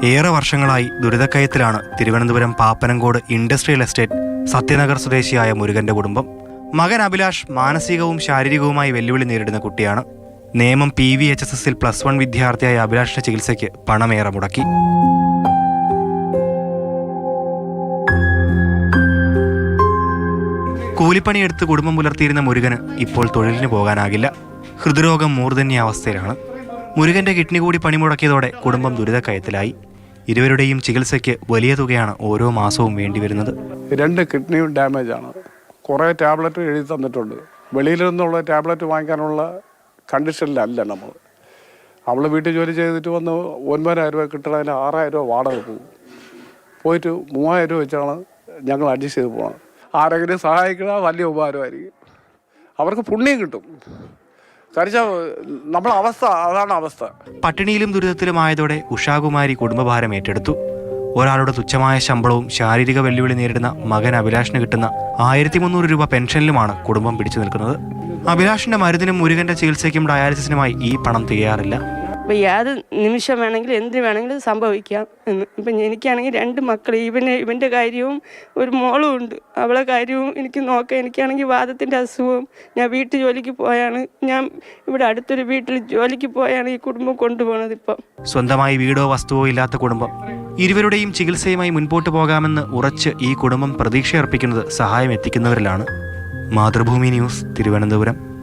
ഏറെ വർഷങ്ങളായി ദുരിതക്കയത്തിലാണ് Thiruvananthapuram Pappanamcode industrial estate Sathyanagar സ്വദേശിയായ മുരുകന്റെ കുടുംബം. മകൻ അഭിലാഷ് മാനസികവും ശാരീരികവുമായി വെല്ലുവിളി നേരിടുന്ന കുട്ടിയാണ്. നേമം PVHSSൽ +1 വിദ്യാർത്ഥിയായ അഭിലാഷിന്റെ ചികിത്സയ്ക്ക് പണമേറെ മുടക്കി. കൂലിപ്പണിയെടുത്ത് കുടുംബം പുലർത്തിയിരുന്ന മുരുകന് ഇപ്പോൾ തൊഴിലിന് പോകാനാകില്ല. ഹൃദ്രോഗം മൂർധന്യ അവസ്ഥയിലാണ്. മുരുകന്റെ കിഡ്നി കൂടി പണിമുടക്കിയതോടെ കുടുംബം ദുരിതക്കയത്തിലായി. ഇരുവരുടെയും ചികിത്സയ്ക്ക് വലിയ തുകയാണ് ഓരോ മാസവും വേണ്ടിവരുന്നത്. 2 കിഡ്നിയും ഡാമേജ് ആണ്. കുറേ ടാബ്ലറ്റ് എഴുതി തന്നിട്ടുണ്ട്. വെളിയിൽ നിന്നുള്ള ടാബ്ലറ്റ് വാങ്ങിക്കാനുള്ള കണ്ടീഷനിലല്ല നമ്മൾ. അവൾ വീട്ടിൽ ജോലി ചെയ്തിട്ട് വന്ന് 9,000 രൂപ കിട്ടണതിന് 6,000 രൂപ വാടക പോകും. പോയിട്ട് 3,000 രൂപ വെച്ചാണ് ഞങ്ങൾ അഡ്ജസ്റ്റ് ചെയ്ത് പോകണം. ആരെങ്കിലും സഹായിക്കണ വലിയ ഉപകാരമായിരിക്കും. അവർക്ക് പുണ്യം കിട്ടും. കാരണം നമ്മളെ അവസ്ഥ അതാണ് അവസ്ഥ. പട്ടിണിയിലും ദുരിതത്തിലുമായതോടെ ഉഷാകുമാരി കുടുംബഭാരം ഏറ്റെടുത്തു. ഒരാളുടെ തുച്ഛമായ ശമ്പളവും ശാരീരിക വെല്ലുവിളി നേരിടുന്ന മകൻ അഭിലാഷിന് കിട്ടുന്ന 1300 രൂപ പെൻഷനിലുമാണ് കുടുംബം പിടിച്ചു നിൽക്കുന്നത്. അഭിലാഷിന്റെ മരുന്നിനും മുരുകന്റെ ചികിത്സയ്ക്കും ഡയാലിസിസിനുമായി ഈ പണം തികയാറില്ല. ഇപ്പം ഏത് നിമിഷം വേണമെങ്കിലും എന്ത് വേണമെങ്കിലും സംഭവിക്കാം എന്ന്. ഇപ്പം എനിക്കാണെങ്കിൽ 2 മക്കൾ, ഇവൻ്റെ കാര്യവും ഒരു മോളും ഉണ്ട്. അവളെ കാര്യവും എനിക്ക് നോക്കാം. എനിക്കാണെങ്കിൽ വാദത്തിൻ്റെ അസുഖവും. ഞാൻ വീട്ടു ജോലിക്ക് പോയാണ്, ഞാൻ ഇവിടെ അടുത്തൊരു വീട്ടിൽ ജോലിക്ക് പോയാണ് ഈ കുടുംബം കൊണ്ടുപോകുന്നത്. ഇപ്പം സ്വന്തമായി വീടോ വസ്തുവോ ഇല്ലാത്ത കുടുംബം. ഇരുവരുടെയും ചികിത്സയുമായി മുൻപോട്ട് പോകാമെന്ന് ഉറച്ച് ഈ കുടുംബം പ്രതീക്ഷയർപ്പിക്കുന്നത് സഹായം എത്തിക്കുന്നവരിലാണ്. മാതൃഭൂമി ന്യൂസ്, തിരുവനന്തപുരം.